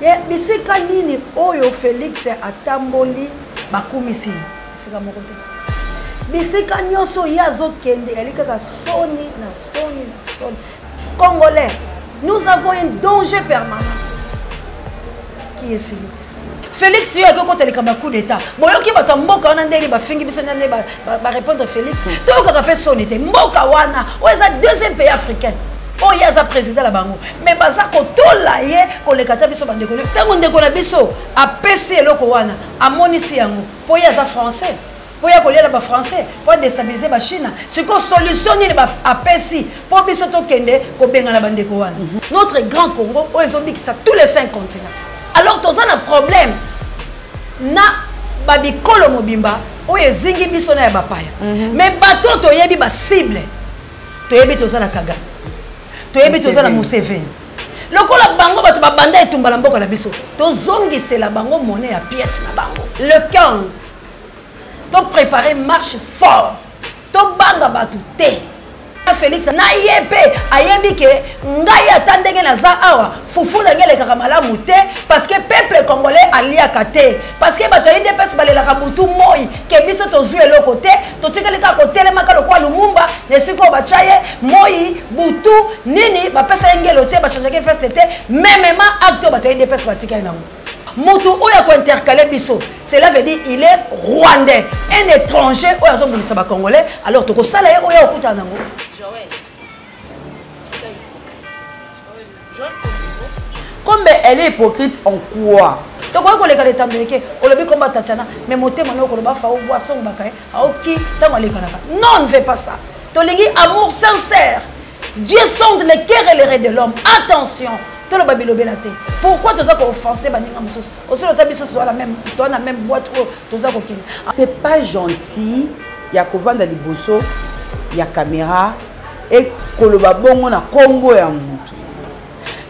ye bisika nini oyo Félix atamboli bakumisi bisika moko te bisika nyonso yazo kende elikaka soni na soni na soni. Congolais, nous avons un danger permanent qui est Félix. Félix yo ko teleka ba coup d'état boyoki bato mboka wana ndeli ba fingi biso ndene ba répondre Félix to ka pe soni te mboka wana o eza deuxième pays africain. Oh, il y a un président là-bas. Mais baza ko tola ye ko le kata biso bande ko le tango ndeko na biso a PC loko wana a monisi yango po ya za français po ya ko lela ba français po déstabiliser ba Chine c'est ko solution ni ba a PC po biso to kende ko benga na bande ko wana. Notre grand Congo o ezombi ki sa tous les 5 continents. Alors tous un problème na babikolo mobimba o ezingi biso na ya bapaya. Mais bato to yebi ba cible to yebi to za na kaga. Toyebi tozala Museveni lokola bango bato babanda etumba na mboka na biso tozongisela bango monnaie ya pièce na bango. Le 15 to préparer marche fort to banga batu te Félix na yepe ayebi ke ngai atandenge na za awa fufu na ngele kaka malamu te parce que peuple congolais aliaka te parce que bato yinde pesi balelaka butu moi ke biso tozwi eloko te totikali ka kotelema ka lokwa Lumumba nesiko bachaye moi butu nini bapesa ngelo te bachangeke feste te même acte bato yinde pesi batikali nango. Moto oya ko intercaler biso cela veut dire il est rwandais un étranger oya zo bulisa ba congolais alors to ko sala ye oya okuta nango. Comme elle est hypocrite en quoi? Donc on les garder américains, on le dit comme Tatiana, mais monter maintenant qu'on va faire boisson bakaye, aoki tant les kanaka. Non, ne fais pas ça. Ton légui amour sincère. Dieu sonde les cœurs et les reins de l'homme. Attention. Tout le babilo belate. Pourquoi tu as offensé baninga musos? Aussi le tabiso soit la même, toi la même boîte où tu as coquine. C'est pas gentil. Il y a Kovanda Liboso, il y a caméra et Koloba Bongo na Congo et Moutou.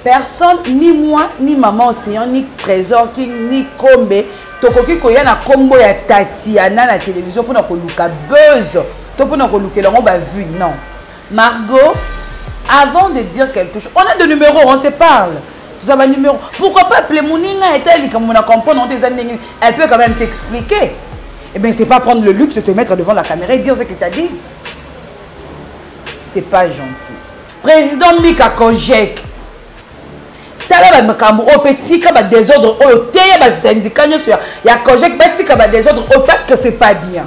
Personne, ni moi, ni maman océan, ni trésor, ni Kombe, tokoki koya na Combo ya Tatiana na télévision pour na koluka buzz, pour na koluka l'on va vu. Non. Margot, avant de dire quelque chose, on a des numéros, on se parle. Vous avez un numéro. Pourquoi pas appeler Mounina et elle, comme on a compris, elle peut quand même t'expliquer. Eh bien, c'est pas prendre le luxe de te mettre devant la caméra et dire ce que tu as dit. C'est pas gentil. Président Mika Kojek. Tala makambo au petit kaba désordre au teye ba syndicat nyoso ya Kojek petit kaba désordre parce que c'est pas bien.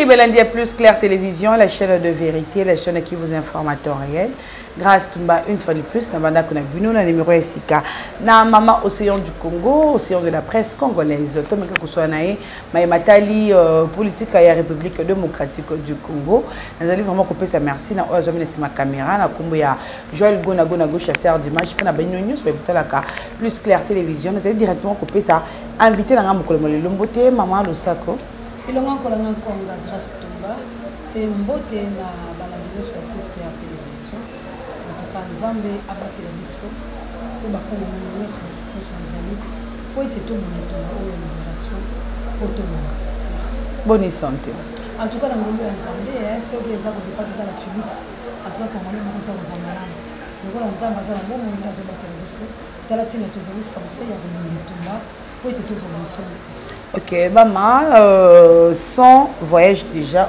Belandia Plus Claire Télévision, la chaîne de vérité, la chaîne qui vous informe à temps réel. Grâce Tumba, une fois de plus, Nabanda Kunabuno, na numéro SIK. Na Maman Océan du Congo, Océan de la presse congolaise. Tomeka Kousouanae, Maïmatali, politique à la République démocratique du Congo. Nous allons vraiment couper sa merci. Na Oazomine ma caméra, na Kumbuya Joël Gonago, chasseur d'image, puis na Benyo News, Plus Claire Télévision. Nous allons directement couper ça. Inviter la Ramoukolomole Lombote, Maman Losako. Il y a encore un conga grâce Tumba et mbote na balandino sur la presse ya télévision en tout cas nzambe abatela biso po bakongo na nyonso basikristo bazali po ete tomoneta na oyo libération po tomonga. Bonne santé. En tout cas na ngombe ya nzambe soki eza kodepaka kaka na Félix en tout cas congolais moko ntango ozala malamu lokola nzambe aza na bongo nde azobatela biso tala ntina tozali sanse ya komonga Tumba po ete tozonga biso. Ok, maman, son voyage déjà,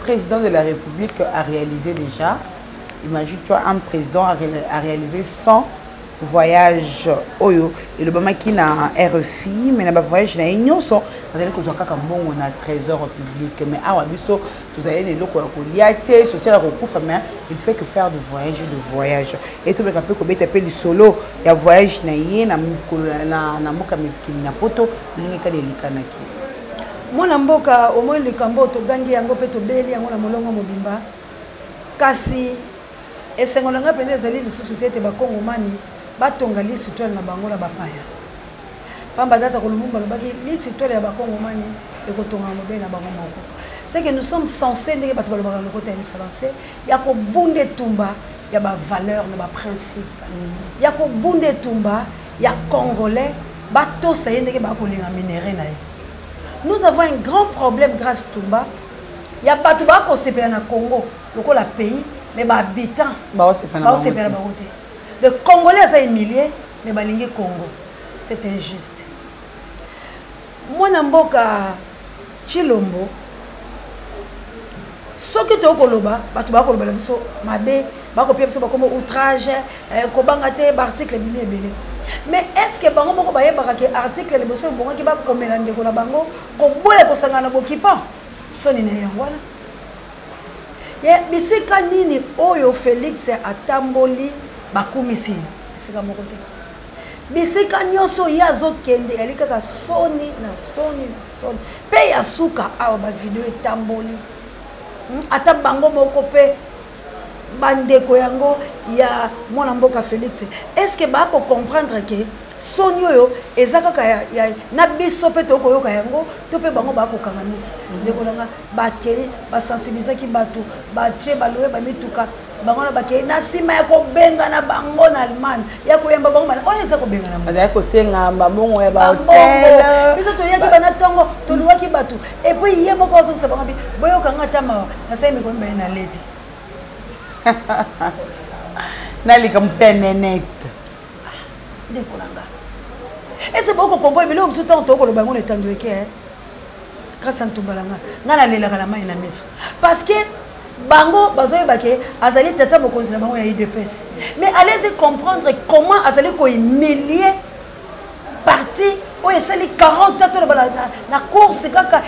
président de la République a réalisé déjà. Imagine-toi, un président a réalisé 100 voyages. Et le maman qui n'a RFI, mais n'a voyage n'a union son. Vous allez que vous avez on a trésor public, mais à Wabiso, vous avez les locaux liatés, social à recouvre, mais il fait que faire de voyage. Et tout le monde peut taper le solo, il y a voyage n'a rien, na moka na poto, n'inga de likanaki. Mwana mboka au moins le kambo to gangi yango pe to beli yango na molongo mobimba. Kasi esengolanga pende ezali lisusu tete bakongo mani batonga lisitwele na bango la bapaya. Pamba data ko Lumumba lobaki lisitwele ya bakongo mani ekotonga mobe na bango moko. c'est que nous sommes censés ndenge bato balobaka le côté français ya ko bunde tumba ya ba valeur na ba principe ya ko bunde tumba ya congolais bato ça ndenge ba ko linga minéré na ye. Nous avons un grand problème grâce Tumba. Il y a bato ba ko sepela na Congo loko la pays mais ba habitants ba sepela ba côté. Le Congolais a humilié mais ba lingi Congo. C'est injuste. Moi na mboka Chilombo soki to koloba bato ba koloba biso mabe ba ko pia biso ba comme outrage ko banga te ba article bimi ebele. Mais est-ce que bango moko baye baka ke article le boso bonga ki ba komela ndeko na bango ko boye ko sangana bokipa soni na yangwana ye bisika nini oyo Félix atamboli bakumisi bisika moko te bisika nyoso yazo kende yalikaka soni na soni pe ya suka awa ba video etamboli ata bango moko pe bandeko yango ya mwana mboka Félix. Est-ce que ba ko comprendre que sonyo yo ezaka ka ya na biso pe to ko yoka yango to pe bango ba ko kanga miso ndeko nanga ba ke ba sensibiliser ki bato ba che ba loye ba mituka bango na ba ke na sima ya ko benga na bango na Allemagne ya ko yamba bango on eza ko benga na ba ko senga mbongo ya ba hotel biso to yaki bana tongo to luwa ki bato et puis yemo ko so sa bango bi boyo kanga tama na sai mi ko mbe na leti nalika mpenenet ndeko nanga et c'est beaucoup comprendre mais le mso temps to ko lo bango na tando eke grâce à Ntumbalanga ngana lela kana mai na miso parce que bango bazoye bake azali tata mokonzi na bango ya IDPS mais allez-y comprendre comment azali ko humilier parti o esali 40 ans na course kaka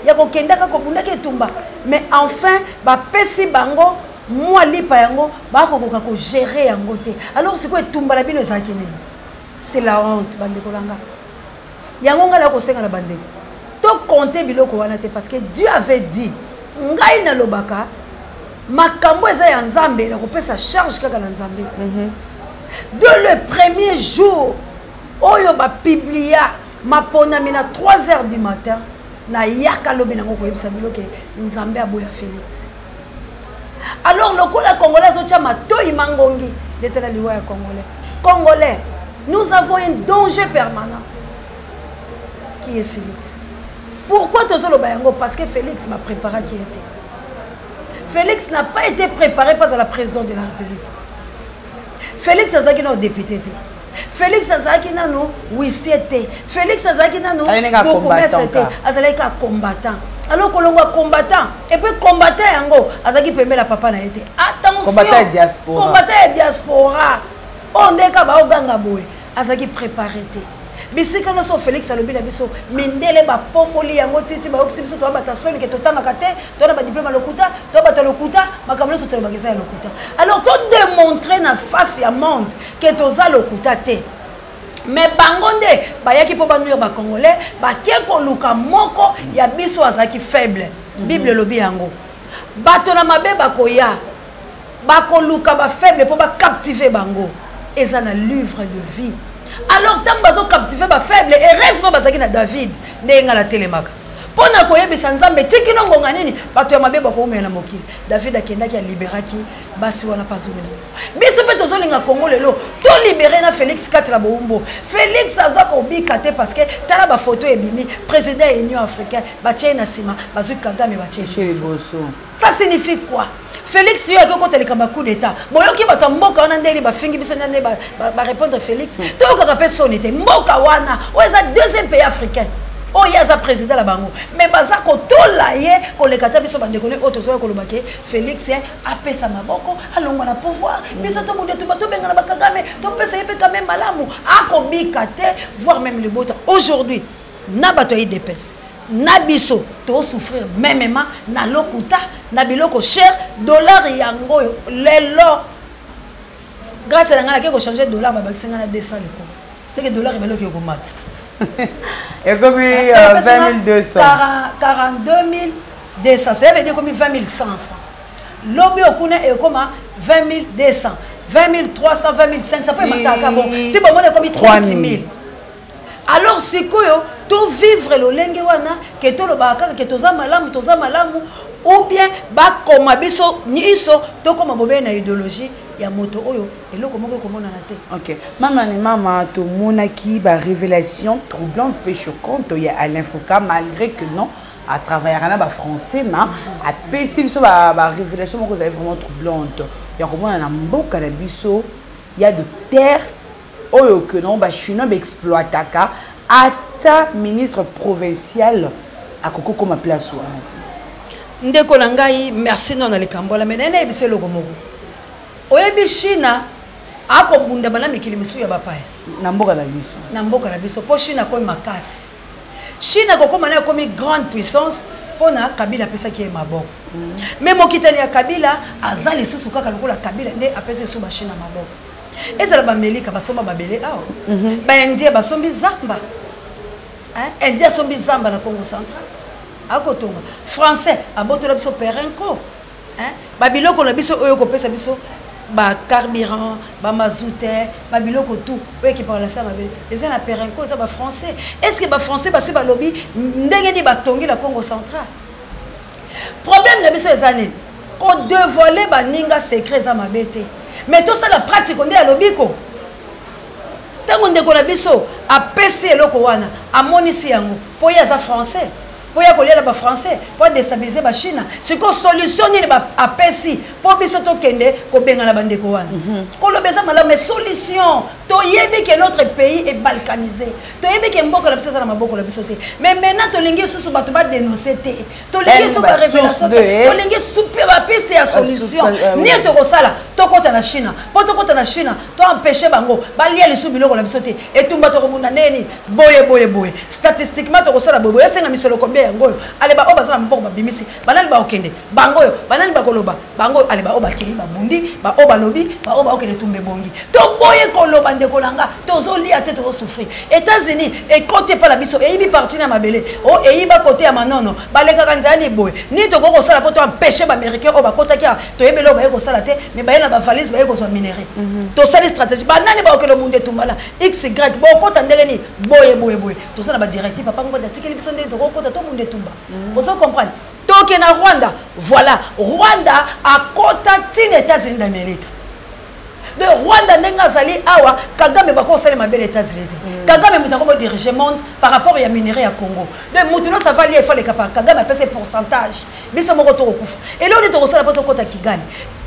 ya ko kendaka ko bundaka etumba mais enfin ba pesi bango moi lipa yango ba ko ko gérer yango te alors c'est quoi etumba la bino ezaki nini c'est la honte bandeko langa yango ngala ko senga na bandeko to compter biloko wana te parce que Dieu avait dit ngai na lobaka makambo eza ya nzambe na ko pesa charge kaka na nzambe de le premier jour oyo ba publia maponami na 3h du matin na yaka lobi nango ko yebisa biloko nzambe aboya Félix. Alors le Congolais congolais so chama to imangongi detela liwa ya congolais nous avons un danger permanent qui est Félix. Pourquoi tu as le bayango? Parce que Félix m'a préparé qui était. Félix n'a pas été préparé par la présidente de la République. Félix Azaki n'a député. Félix Azaki n'a nous wisiete. Félix Azaki n'a nous beaucoup Azalika combattant. Alors que l'on va combattant et puis combattant yango Azaki permet la papa n'a été. Attention. Combattant diaspora. Combattant diaspora. On est ka ba oganga boy. Azaki préparé té. Bisika no so Félix alobi na biso mindele ba pomoli yango titi ba okisi biso to ba tasoni ke totanga kate to na ba diplôme lokuta to ba to lokuta makamlo so to ba kesa lokuta. Alors to démontrer na face ya monde que to za lokuta te. Mais bangonde ba yaki po ba nuire ba congolais ba ke ko luka moko ya biso azaki faible. Bible lobi yango. Bato na mabe ba koya ba ko luka ba faible po ba captiver bango. Eza na livre de vie. Alors tant bazo captiver ba faible et reste pas bazaki na David ndenga la telemaka pona koyebisa nzambe tiki nongonga nini bato ya mabeba ko umela mokili David akendaki ya liberaki basi wana pazomela biso pe tozolinga Congo lelo to libérer na Félix Katla Boumbo Félix azako bikate parce que tala ba photo ebimi président de l'Union africaine ba tchena sima bazu Kagame ba tchena ça signifie quoi? Félix yo ko teleka ba coup d'état boyoki bato mboka wana ndeli ba fingi biso ndene ba répondre Félix to ka personne était mboka wana o eza deuxième pays africain o yaza président la bango mais baza ko tolaye ko le kata biso bande kone auto so ko lobake Félix a pesa maboko alonga na pouvoir biso to monde to bato benga na Kagame to pesa yepe quand même malamu akobikate voire même le bota aujourd'hui na bato IDPS na biso to souffrir même na lokuta na biloko cher dollar yango lelo grâce à ngana ko changer dollar ba bakisanga na 200 liko c'est que dollar belo ki ko mata et comme 20200 42200 ça veut dire comme 20100 francs lobi okuna e comme 20200 20300 20500 ça fait mataka bon si bon on est comme 30000 alors c'est quoi to vivre lolenge wana ke to lobaka ke toza malamu ou bien ba koma biso niso to koma bobe na idéologie ya moto oyo eloko moko komona na te. OK. Maman to monaki ba révélation troublante peu choquante ya Alain Foucault malgré que non à travers un français mais à PC biso ba révélation moko ça vraiment troublante. Ya komona na mboka na biso il y a de terre oyo que non ba chinois exploitaka ata ministre provincial à koko comme place wana. Ndeko na ngai merci non na likambola menene biso eloko moko. Oyebi China ako bunda bana mikili misu ya bapaya na mboka na biso. Na mboka na biso po China ko makasi. China ko komana ko mi grande puissance pona Kabila pesa ki maboko. Mais mokitani ya Kabila azali susu kaka lokola Kabila nde apesa su ba China maboko. Ezala ba melika basomba babele awo. Ba India basombi zamba. India sombi zamba na Congo central. Akotonga français abotola biso perenko. Babiloko na biso oyo ko pesa biso ba carburant, ba mazoute, ba biloko tout. Oyo ki parle ça mabele. Eza na perenko ça ba français. Est-ce que ba français basi ba lobby ndenge ni batongi la Congo central? Problème na biso ezane ko dévoiler ba ninga secret za mabete. Mais tout ça la pratique on est à lobiko. Tango ndeko na biso a pesi eloko wana amonisi yango po ya za français. Pour y aller là-bas français, pour déstabiliser la Chine. C'est qu'on solutionne les apesi pour biso to kende ko benga la bande ko wana. Ko lo beza mala mais solution. To yebi que notre pays est balkanisé. To yebi que mboko la biso za maboko la biso te. Mais maintenant to lingi susu batu ba dénoncer te. To lingi susu ba révélation. To lingi super ba piste ya solution. Ni to ko sala to kota na Chine. Po to kota na Chine, to empêcher bango ba lia le subi loko la biso te. Et tumba to ko bunda neni boye. Statistiquement to ko sala boye senga miselo combien ngoyo aleba oba za mboko babimisi banani ba okende bangoyo banani ba koloba bangoyo aleba oba kei ba bundi ba oba lobi ba oba okende tumbe bongi to boye koloba ndeko langa to zoli ate to souffrir. États-Unis et côté pas la biso et ibi parti na mabele o e iba côté ya manono baleka kanzani boye ni to koko sala poto empêcher ba américain oba kota kia to yebelo ba yeko sala te mais ba yena ba valise ba yeko so minerai to sali stratégie banani ba okelo bunde tumbala xy bo kota ndenge ni boye to sala ba directive papa ngba datikeli biso ndenge to kota to bunde tumba. Vous comprenez? Donc na Rwanda, voilà, Rwanda a kota tin États-Unis d'Amérique. De Rwanda ndenga zali awa Kagame bako sale mabele États-Unis. Kagame mutako diriger monde par rapport ya minerai ya Congo. De mutuno ça va lier il faut les capar Kagame a pèse pourcentage. Biso moko to okufa. Et là on est to sala poto kota Kigali.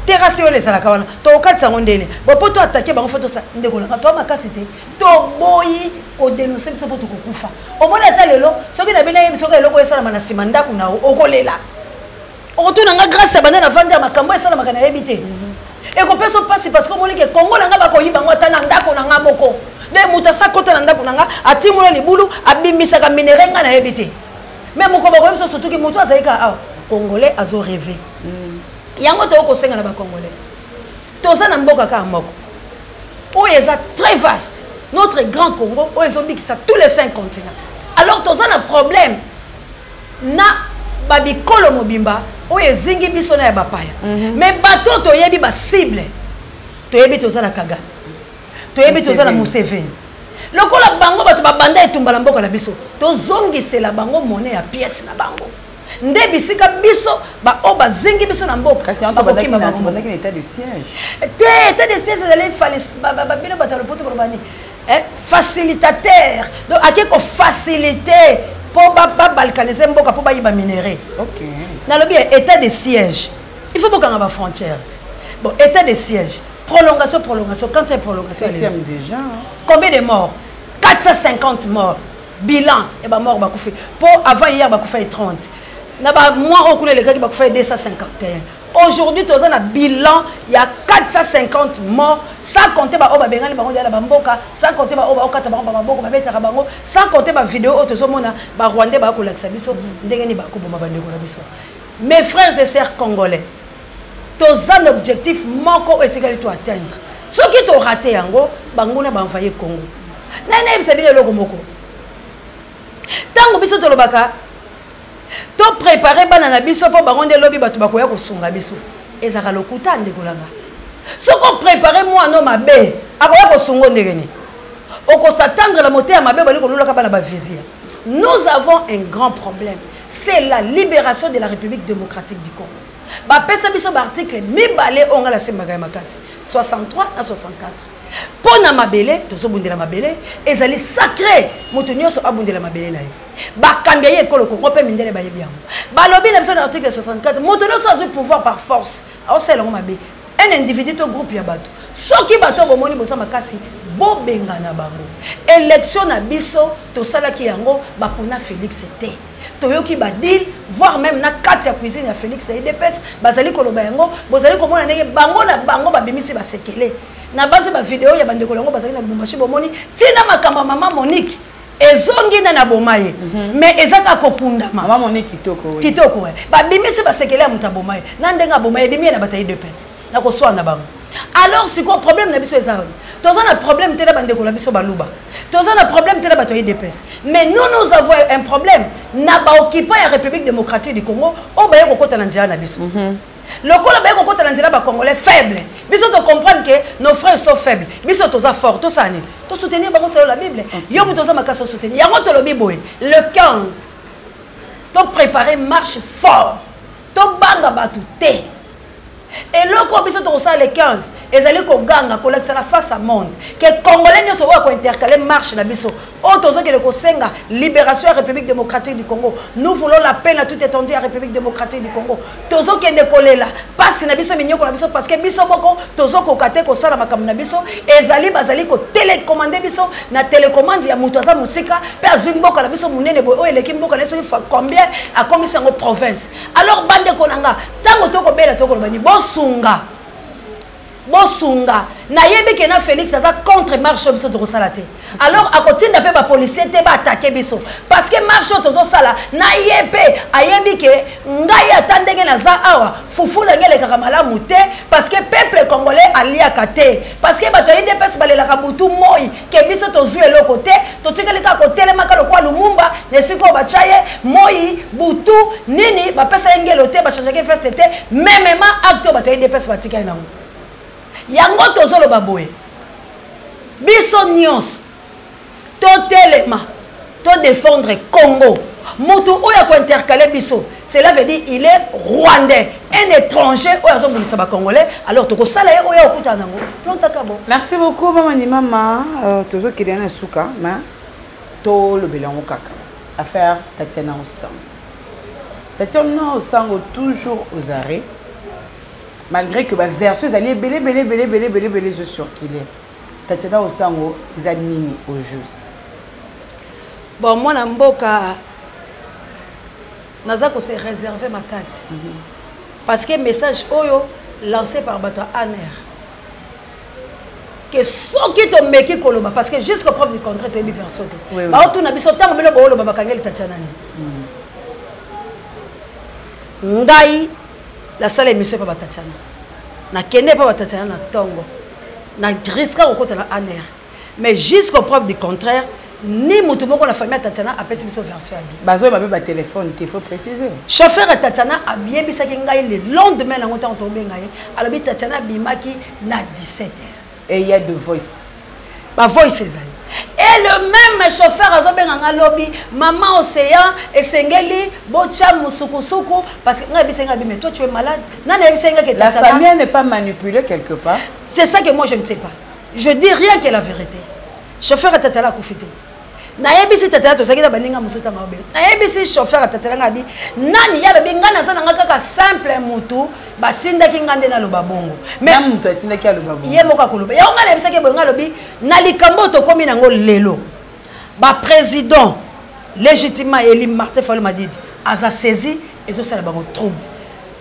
Terrasse yo les alaka wana. To okatsa ngondele. Bo poto attaquer bango photo ça ndeko la to makasité. To boyi ko dénoncer biso poto kokufa. O mona ta lelo soki na bina yebi soki eloko esala mana simanda kuna okolela. Otuna nga grâce à banana vanja makambo esala makana yebite. Et qu'on peut se passer parce que mon que Congo nanga ba ko yiba ngota na ndako nanga moko. De mutasa kota na ndako nanga atimulo libulu abimisa ka minerai nga na yebite. Mais moko ba ko yebisa surtout que mutu azaika a Congolais azo rêver. Yango to ko senga na ba Congolais. Toza na mboka ka moko. O eza très vaste. Notre grand Congo, o ezobi ça tous les 5 continents. Alors toza na problème na babi kolo mobimba o ezingi biso na ya bapaya. Mais bato to yebi ba cible. To yebi toza na Kagame. To yebi toza na Museveni. Lokola bango bato ba banda etumbala mboka na biso. To zongisela bango monnaie ya pièce na bango. Nde bisika biso ba oba zingi biso na mboka. Kasi anto bandaki na état de siège. État de siège d'aller fallait ba bino batalo poto robani. Facilitateur. Donc à qui ko faciliter pour balkaniser mboka pour ba yiba minerai. OK. Na lobi état de siège. Il faut pas nga frontière. Bon, état de siège. Prolongation. Quand c'est prolongation déjà. Combien de morts? 450 morts. Bilan et ba mort ba koufi. Pour avant hier ba koufi 30. Na ba moi au coulé les gars qui ba koufi 251. Aujourd'hui toza na bilan il y a 450 morts sans compter ba oba bengani bango ya bamboka sans compter ba oba okata bango ba mboka ba betaka bango sans compter ba vidéo auto mona ba rwandais ba ko lakisa biso ndenge ni ba ko boma bandeko na biso. Mes frères et sœurs congolais, tous un objectif moko etikali to atteindre. Ce qui to raté yango banguna ba envoyer Congo. Nana ebisa bile loko moko. Tango biso to lobaka to préparer banana biso po bangonde lobi batu bakoya ko sunga biso. Ezaka lokuta ndeko langa. Ce qu'on préparer moi no mabe akoya ko sungo ndegeni. Oko s'attendre la moté ya mabe bali ko lolaka bana ba vizia. nous avons un grand problème. C'est la libération de la République démocratique du Congo. Bapesa biso article mibale onga la sembaka makasi 63 à 64. Pona mabele tozo bundela mabele ezali sacré moto nyonso abundela mabele na ye. Bakambia ye ekolo Congo pe mindele ba yebi yango. Balobi na biso na article 64 moto nyonso azo pouvoir par force. Aosela ngo mabe. Un individu to groupe ya bato. Soki bato bomoni bosa makasi bo bengana bango. Élection na biso to sala ki yango ba pona Félix te. Toyoki ba deal voire même na kati ya cuisine ya Félix na IDPS bazali koloba yango bozali komona ndenge bango na bango ba bimisi ba sekele na base ba vidéo ya bande kolongo bazali na Lubumbashi bomoni tina makamba mama Monique ezongi na bomaye mais ezaka kopunda mama Monique kitoko kitoko ba bimisi ba sekele ya mutaboma na ndenga bomaye bimi na bataille de pes na ko swa na bango. Alors c'est quoi problème na biso ezali toza na problème tela bande kolongo biso baluba toza na problème tela bataille de pes mais nous avons un problème na ba occupant la République démocratique du Congo o ba yeko kota na nzela na biso le col ba yeko kota na nzela ba congolais faible biso to comprendre que nos frères sont faibles biso toza fort to sani to soutenir bango c'est la Bible yo mutoza makasa soutenir yango to lobi boy le 15 to préparer marche fort to banga batu te. Et là, quand on sort les 15, ils allaient qu'on gagne, qu'on la face à monde. Que les Congolais ne sont pas intercalés marche na biso. Autres que le Kosenga, libération à la République démocratique du Congo. Nous voulons la paix à toute étendue à la République démocratique du Congo. Tozo qui décollé là, passe na biso mignon qu'on biso parce que biso boko tozo ko kate ko sala makam na biso. Ezali bazali ko télécommander biso na télécommande ya mutoza musika. Pe azumboka na biso munene boy. Oh eleki mboka leso fa combien à commission en province. Alors bande konanga, tango toko bela toko bani Bosunga na yebi ke na Félix aza contre marche biso to sala te. Alors à côté na pe ba policier te ba attaquer biso parce que marche to sala na yebe ayebi ke ngai atandenge na za awa fufu la ngele kaka malamu te parce que peuple congolais alia kate parce que bato yinde pesa balela ka butu moi ke biso to zué le côté to tikali ka côté le makalo kwa Lumumba ne siko ba chaye moi butu nini ba pesa ngelo te ba changer feste te même acte bato yinde pesa batika na yango tozolo baboye biso nyos to telema to défendre Congo mutu oya ko intercaler biso cela veut dire il est rwandais un étranger oya zo bulisa ba congolais alors to ko sala ye oya okuta nango planta kabo. Merci beaucoup mama ni mama tozo kidena suka ma to le belango kaka affaire Tatiana Osango toujours aux arrêts. Malgré que ma version est allée belé je suis sûr qu'il est. Tatiana Osango, ils adminent au juste. Bon, moi, Namboka, Nazako s'est réservé ma case. Parce que le message Oyo lancé par Bato Aner. Que ce qui te met qui koloba parce que jusqu'au propre du contrat tu es version. Ba otu na biso tango belo bolo baba kangeli Tatiana ni. Ngai la salle émission pas Tatiana na kende pas Tatiana na tongo na risque au côté na aner mais jusqu'au preuve du contraire ni mutu moko la famille Tatiana appelle biso version abi bazo ba ba téléphone il faut préciser chauffeur Tatiana a bien bisaki ngai le lendemain na ngota tomber ngai alors Tatiana bimaki na 17h et il y a de voice ba voice ezali. Et le même chauffeur a zobenganga lobby maman océan et sengeli bocha musukusuku parce que mais toi tu es malade. La famille n'est pas manipulée quelque part. C'est ça que moi je ne sais pas. Je dis rien que la vérité. Chauffeur a tatala koufité. Na yebisi tatala to sakita baninga musuta ngabele. Na yebisi chauffeur a tatala ngabi nani ya lobi ngana sana ngaka simple mutu batinda ki ngande na loba bongo. Mais mutu atinda ki loba bongo. Ye moka koloba. Ya ngana yebisa ke bonga lobi na likambo to komi nango lelo. Ba président légitimement élu Martin Fayulu Madidi aza saisi et ça la bango trouble.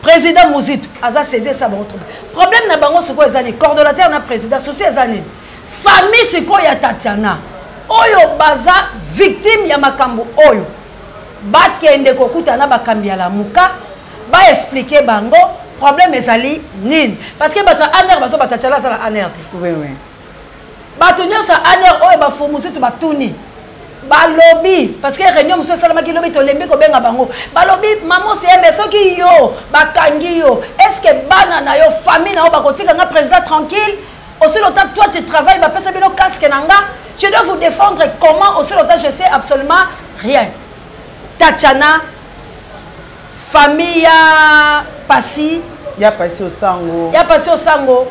Président Mouzito aza saisi ça bango trouble. Problème na bango siko ezani coordonnateur na président souci ezani. Famille siko ya Tatiana. Oyo baza victime ya makambo oyo bakende kokuta na bakambi ya la muka ba expliquer bango problème ezali nini parce que bato aner bazo Tatiana za la aner. Oui. Bato nyosa aner oyo ba fumusi to batuni balobi parce que réunion monsieur salama ki lobi to lembi ko benga bango balobi maman c'est mais soki yo bakangi yo est-ce que bana na yo famille na yo bakotika nga président tranquille aussi longtemps toi tu travailles ba pesa bino casque nanga Je dois vous défendre comment, aussi longtemps je sais absolument rien. Tatiana, famille Passi. Il y a passé au sango. Il y a passé au sango.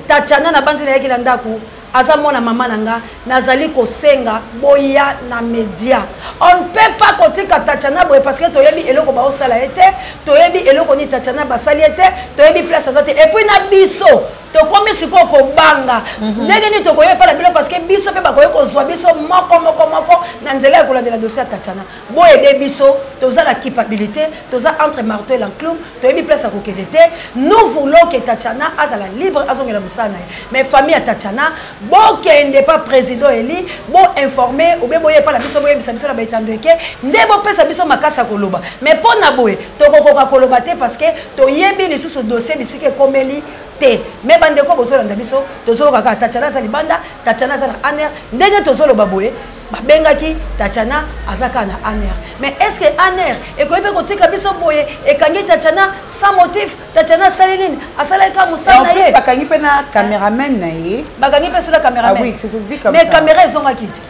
Tatiana na banzi na yaki na ndaku. Aza mona mama nanga nazali kosenga boya na media. On ne peut pas kotika Tatiana boye parce que toyebi eloko ba osala ete, toyebi eloko ni Tatiana basali ete, toyebi place azate et puis na biso to komi siko ko banga. Ndenge ni to koye pa la bilo parce que biso pe ba koye ko zwa biso moko na nzela ya kolandela dossier Tatiana. Boye de biso toza la capacité, toza entre marteau et l'enclume, toyebi place à kokedete. Nous voulons que Tatiana azala libre azongela musana. Mais famille à Tatiana bon kende pas président eli bon informé ou bien boye pas la biso boye biso la baitandeke ndebo pesa biso makasa koloba mais pour na boye to kokoka koloba te parce que to yebi les sous dossier bisike komeli te mais bande ko boso landa biso to zo kaka Tatiana za libanda Tatiana za na aner ndenge to zo loba boye babengaki Tatiana azaka na aner mais est-ce que aner et ko ebe ko tika biso boye e kangi Tatiana sans motif Tatiana saline asala ka musana ye bakangi pe na cameraman na ye bakangi pe sur la caméraman ah oui c'est dit comme mais ça mais caméra ils ont akiti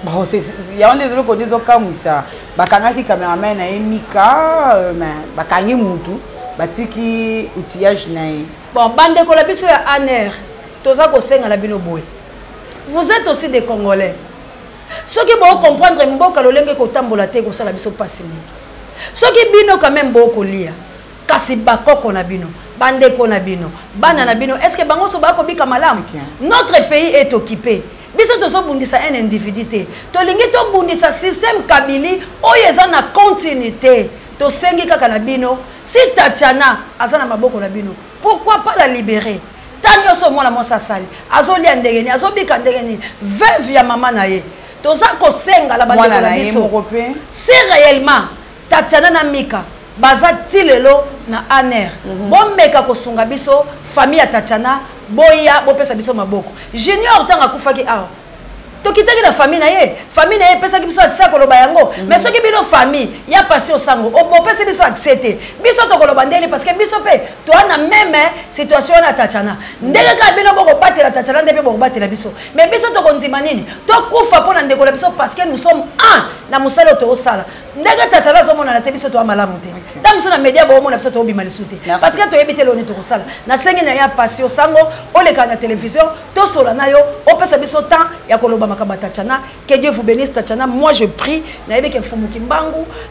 bon c'est il y a un des autres côtés au kamisa bakangaki cameraman na ye mika mais bakangi mutu batiki outillage na ye bon bande ko la biso ya aner toza ko senga la bino boye vous êtes aussi des Congolais. Ceux qui vont comprendre mboka lolenge ko tambola te ko sala biso pasi mingi. Ceux qui bino quand même boko lia. Kasi bakoko na bino, bande ko na bino, bana na bino. Est-ce que bango so bako bika malamu? Notre pays est occupé. Biso to so bundisa un individuité. To lingi to bundisa système Kabili oyeza na continuité. To sengi kaka na bino. Si Tatiana azana maboko na bino, pourquoi pas la libérer? Tanyo so mona mosa sali. Azoli andegeni, azobika ndegeni. Veuve ya mama na ye. Toza kosenga la bande na biso. Si réellement Tatiana na Mika baza tilelo na aner. Bon meka kosunga biso famille ya Tatiana boya bo pesa biso maboko. Junior tanga kufaki awa. Tokitaki na famille na ye pesa biso akisa koloba yango. Mais soki bino famille ya passé au sango. Bo pesa biso accepter. Biso to koloba ndeli parce que biso pe to na même situation na Tatiana. Ndenge ka bino boko batela Tatiana ndebe boko batela biso. Mais biso to konzima nini? To kufa pona ndeko la biso parce que nous sommes un na musalo to osala. Ndenge Tatiana zo mona na te biso to amalamu te. Tam so na media bo mona biso to obima lisute. Parce que to yebite lo ni to osala. Na sengi na ya passé au sango, o le ka na télévision, to sola na yo, o pesa biso temps ya koloba Tatiana, que Dieu vous bénisse Tatiana. Moi je prie,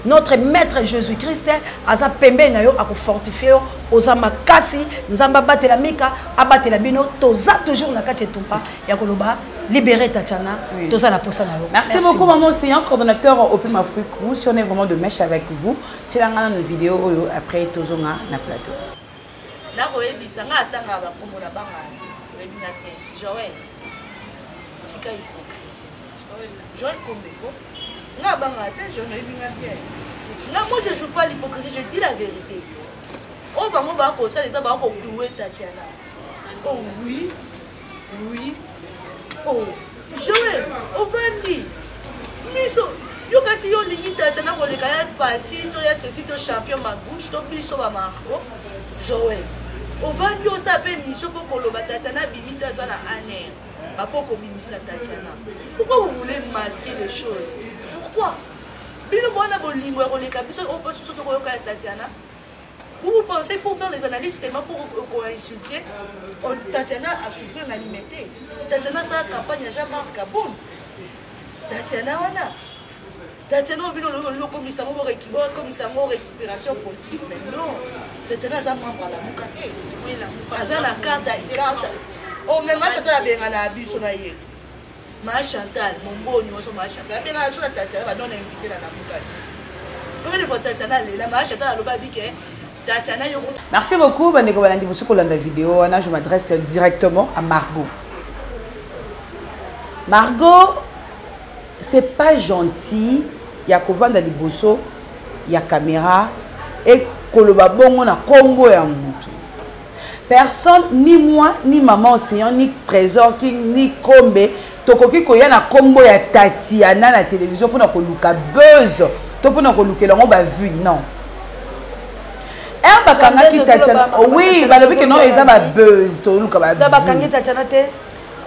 notre maître Jésus-Christ, aza pembe na yo ako fortifier oza makasi, nzamba batela mika, abatela bino, toza toujours na kati etumpa ya koloba libérer Tatiana, toza la posa na yo. Merci beaucoup maman, c'est un coordonnateur au Pima Fouikou. Si on est vraiment de mèche avec vous, tu l'as dans nos vidéos après tozonga na plateau. Na koyebisa nga atanga ba komola banga. Joël. Tika Joël Kombeko, moi je joue pas l'hypocrisie, je dis la vérité. Oh, bah, moi, bah, ça, les abats, on clouer Tatiana. Oh, oui, oui. Oh, Joël, on va dire. Yo kasi yo lingi Tatiana, on les gagne passer, toi, y'a ceci, toi, champion, ma bouche, toi, biso, ma marco. Joël, on va dire, ça s'appelle Micho pour Koloba Tatiana, bimita, zana, aner. Pourquoi vous voulez masquer les choses? Pourquoi? Vous pensez pour faire les analyses seulement pour insulter? Tatiana a souffert l'animité. Tatiana sa campagne n'a jamais marqué bon. Tatiana wana. Tatiana a vu le commissaire comme récupération politique, mais non. Tatiana a membre à la Moukate. Elle a la carte. Oh, mais ma Chantal a bien un habit sur la yette. Ma Chantal, mon beau niveau sur ma Chantal. Elle a bien sur la Tatiana, va donner invité dans la Moukati. Combien de fois Tatiana est là? Ma Chantal a le babiquet. Tatiana, yo. Merci beaucoup, Bandeko Balandi. Vous savez la vidéo, je m'adresse directement à Margot. Margot, c'est pas gentil. Il y a Kovan dans les bossos, il y a caméra et Koloba Bongo na Congo et Moutou. Personne, ni moi, ni maman océan, ni Trésor King, ni Kombe, tokoki koya na Combo ya Tatiana na télévision pour na koluka buzz, to pour na koluka longo ba vu non. Er bakanga ki Tatiana, oui, ba lobi que non eza ba buzz, to luka ba. Da bakanga Tatiana te.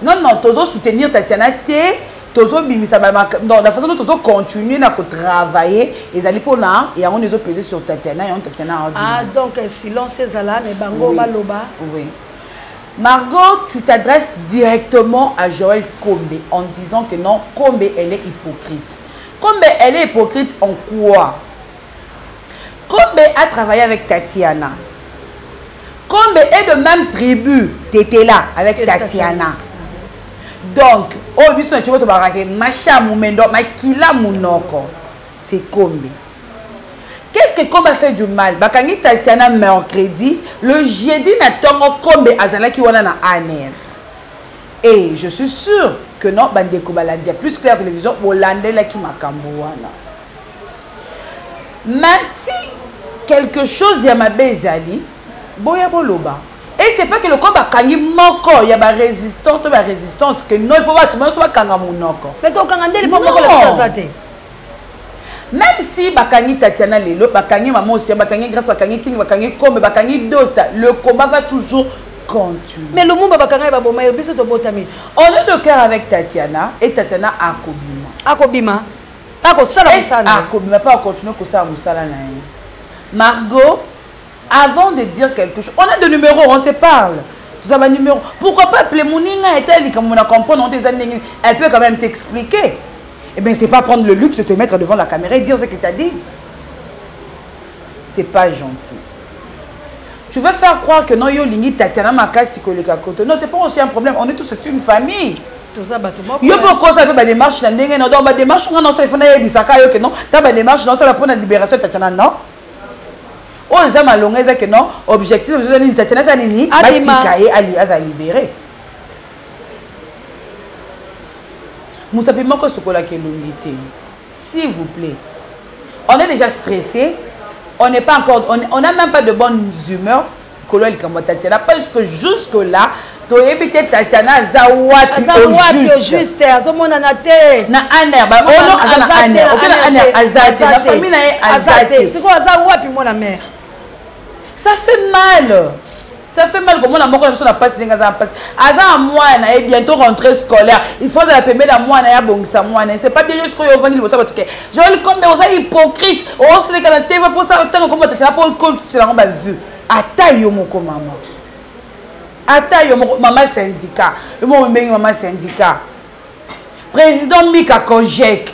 Non non, tozo soutenir Tatiana te. dans la façon dont on continue à travailler, ils allaient pour là et on les a pesé sur Tatiana et on Tatiana. Ah, donc silence c'est là, mais bango oui. baloba. Oui. Margot, tu t'adresses directement à Joël Kombe en disant que non, Kombe, elle est hypocrite. Kombe, elle est hypocrite en quoi? Kombe a travaillé avec Tatiana. Kombe est de même tribu. Tu étais là avec Tatiana. Donc, oh, biso na tu vas barake macha mumendo makila munoko. C'est Kombe. Qu'est-ce que Kombe a fait du mal? Bakangi Tatiana mercredi, le jeudi na tongo Kombe azala ki wana na aner. Et je suis sûr que non bandeko balandia plus clair télévision bolande la ki makambo wana. Mais si quelque chose ya mabezali, boya boloba. Et c'est pas que le corps bakangi moko, il y a résistance que non il faut pas tout le monde soit kanga munoko. Mais ton kangande il pas moko la santé. Même si bakangi Tatiana lelo, bakangi maman aussi, bakangi grâce bakangi king, bakangi comme bakangi dosta, le combat va toujours continuer. Mais le monde bakangi ba boma yo biso to botamiti. On est de cœur avec Tatiana et Tatiana akobima. Akobima. Ako sala musala. Akobima pas continuer ko sala musala na ye. Margot, avant de dire quelque chose, on a des numéros, on se parle. Tout ça va numéro. Pourquoi pas appeler Mouninga et elle, comme on a compris, elle peut quand même t'expliquer. Eh bien, c'est pas prendre le luxe de te mettre devant la caméra et dire ce que tu as dit. C'est pas gentil. Tu veux faire croire que non, yo lingi Tatiana Makasi koleka koto. Non, c'est pas aussi un problème. On est tous une famille. Tout ça bâtiment. Yo pourquoi ça fait des démarches là ndenge non donc démarche on non ça il faut na bisaka yo que non. Ta ba démarche non ça va pour la libération de Tatiana non. Oh les hommes allongés c'est que non objectif de Tatiana ça nini batika et ali aza libéré. Moussa Pimoko sokola kelongité. S'il vous plaît. On est déjà stressé. On n'est pas encore on n'a même pas de bonne humeur. Koloel comme Tatiana parce que jusque là tu évité Tatiana zawati au juste azomona na te na aner ba ono azana aner okena aner azate la famille na azate c'est quoi zawapi mona mère ça fait mal. Ça fait mal comme on a moko na passe ndinga za passe aza mwana et bientôt rentrée scolaire il faut la permettre à mwana ya bongisa mwana c'est pas bien juste que yo vandi libosa ba tuke Joël comme on est hypocrite on se les kana TV pour ça tant comme Tatiana pour c'est la ba vu ata yo moko maman ata yo moko maman syndicat yo mo mbengi maman syndicat président Mika Kojek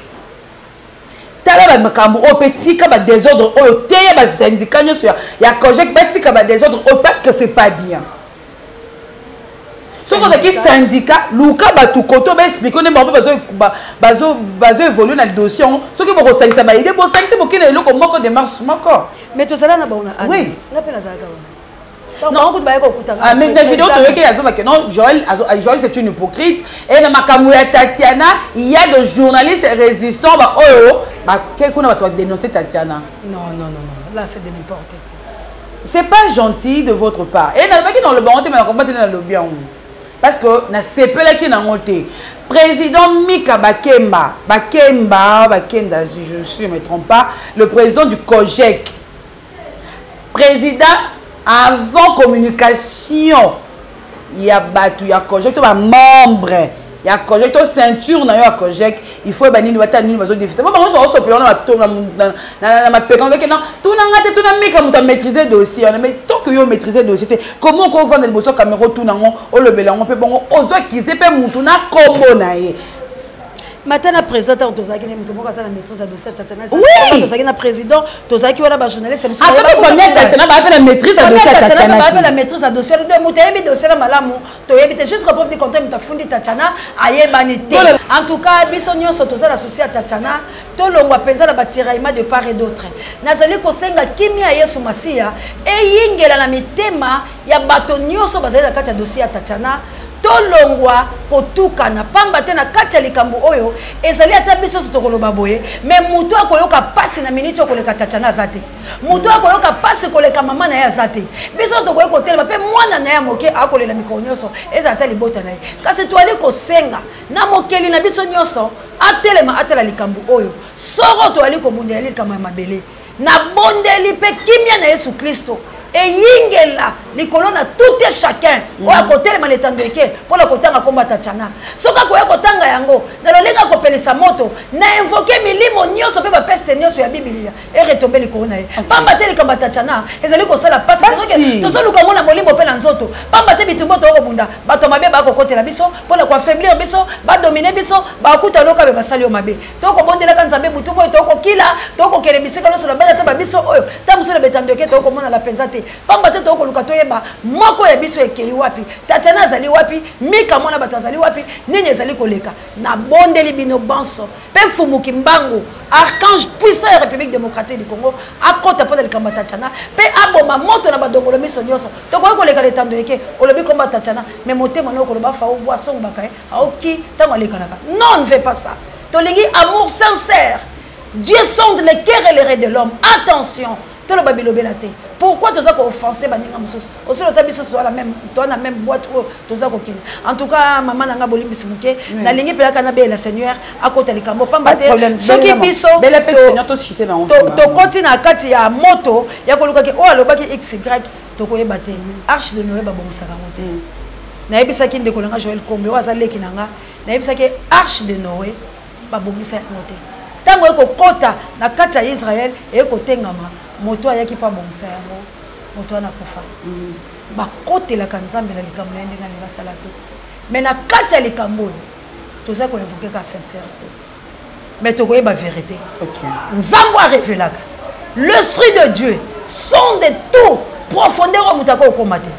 tala ba makambo o petit ka ba désordre o teya ba syndicat nyo ya Kojek ba tika ba désordre o parce que c'est pas bien so ko ki syndicat luka ba tout koto ba expliquer ne bazo évoluer dans le dossier so ki boko sangisa ba idée bo sangisa bo kina eloko moko démarche moko mais to sala na ba ona oui ngapela za ka non, mais dans la vidéo, Joël, c'est une hypocrite. Et dans ma caméra Tatiana, il y a des journalistes résistants. Quelqu'un va dénoncer Tatiana. Non, là c'est de n'importe quoi. C'est pas gentil de votre part. Et dans le bon, mais dans le bien. Parce que c'est peu là qui n'a monté. Président Mika Bakemba, je ne me trompe pas, le président du Kojek. Président. Avant communication, il y a battu, il y a Kojek, il y a membre, il y a Kojek, il y a ceinture, il y a Kojek, il faut que nous ayons difficile. Moi, je suis tout maîtriser le dossier. Mais tant que vous maîtrisez le dossier, comment on va dans le caméra, tout le monde, on le mélange, on peut qui s'est fait mon Maintenant, président, tu as dit que tu as la maîtrise de dossier. Oui. Tu as dit président, tu as dit que tu as journaliste. Tu as la maîtrise de dossier. Tu as la maîtrise de dossier. Tu as dit dossier malamu. Tu as dit juste pour te compter, tu as fondé Tatiana. En tout cas, bisogno sont tous associés à Tatiana. Tout le monde pense à la tiraillement de part et d'autre. Nazali kosenga kimia Yesu Masia. Et yingela na mitema ya batonyo so bazali na kati ya dossier à Tatiana. Tolongwa kotuka na pamba te na kati ya likambo oyo ezali ata biso sotokoloba boye mais mutu akoyoka pasi na miniti okoleka Tatiana azate mutu akoyoka pasi koleka mama na ye azate biso tokoyoka kotelema pe mwana na ye moke akolela mikolo nyonso eza ata libota na ye kasi toali kosenga na mokeli na biso nyonso atelema atela likambo oyo soro toali kobundela likambo ya mabele na bondeli pe kimia na Yesu Kristo et yingela likolo na tout et chacun oya kotelema le tandeke pour la kotanga komba Tatiana soka koya kotanga yango na lolenga ko pelisa moto na invoquer milimo nyoso pe ba peste nyoso ya Biblia et retomber le corona pamba te le kamba Tatiana ezali ko sala passe to so luka mona molimbo pe na nzoto pamba te bitumbo to ko bunda bato mabe ba ko kotela biso pour la ko affaiblir biso ba dominer biso ba kuta loka be basali o mabe to ko bondela kan zambe butumbo to ko kila to ko kele bisika no so la bala ta ba biso oyo ta muso le betandeke to ko mona la penzate pamba te to ko luka to yeba moko ya biso ekei wapi Tatiana azali wapi mika mona bato azali wapi nini ezali koleka na bondeli bino banso pe fumuki mbangu archange puissant ya République démocratique du Congo akota pona likamba Tatiana pe aboma moto na badongolo miso nyoso to ko koleka le tando eke olobi komba Tatiana mais motema no koloba fa o boisson bakaye aoki tango lekanaka non ne fais pas ça tolingi amour sincère Dieu sonde les cœurs et les reins de l'homme attention to le babilobelate pourquoi tu as offensé baninga mususu aussi le tabiso soit la même toi na même boîte où tu as kokine en tout cas maman nanga bolimbisi muke na lingi pe kana be la Seigneur akota likambo pamba te soki biso bele pe Seigneur to cité na to kontina kati ya moto ya koluka ki o alobaki xy to koyeba te arche de Noé babomisaka mote na yebisaki ndeko nanga Joël Kombe wazaleki nanga na yebisaki arche de Noé babomisa mote tango ekokota na kati ya Israël ekotengama moto ayaki pa bomisa yango moto ana kufa bakotelaka nzambe na likambo na ndenge alinga sala te mais na kati ya likambo toza koinvoke ka sincérité mais tokoyeba vérité nzambe arevelaka l'esprit de Dieu sonde tout profondeur mutako okomate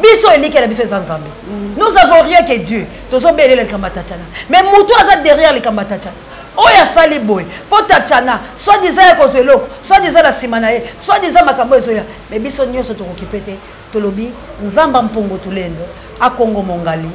biso elikela biso eza nzambe nous avons rien que Dieu tozobelela likambo Tatiana mais moto aza derrière likambo Tatiana oya sali boy po Tatiana soit disant ya kozweloko soit disant la simanae soit disant makambo ezoya mais biso nyoso tokokipete tolobi nzamba mpongo tulendo a Congo mongali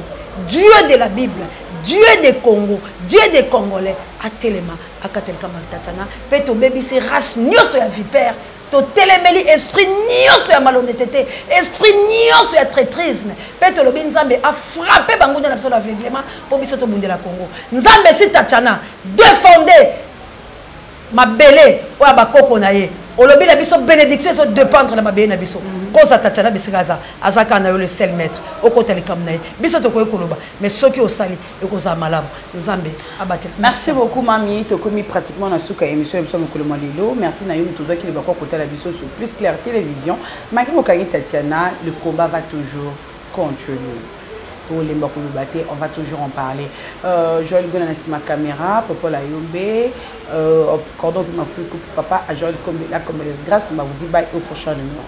Dieu de la Bible Dieu des Congo Dieu des Congolais a telema akatelka Tatiana pe to bebisi race nyoso ya vipère to telemeli esprit nyoso ya malhonnêteté esprit nyoso ya traîtrisme pe to lobi nzambe a frappé bangunde na biso d'aveuglement pour biso to bundela Congo nzambe si Tatiana défendez mabele oya bakoko na ye olobi na biso bénédiction so dépendre na mabele na biso koza Tatiana bisikaza azaka na yo le seul maître okota likam na ye biso to koy koloba mais soki osali ekoza malamu nzambe abatel. Merci beaucoup mami to komi pratiquement na suka émission émission mokolo malelo merci na yo mutozaki le bako kota la biso sur Plus Clair Télévision malgré mokangi Tatiana le combat va toujours continuer. On va toujours en parler. Joël Gona Nassima caméra, Papa la Yombe, Cordon Mafoukou, Papa, Joël Kombe, la Congolaise. Grâce, on va vous dire bye au prochain numéro.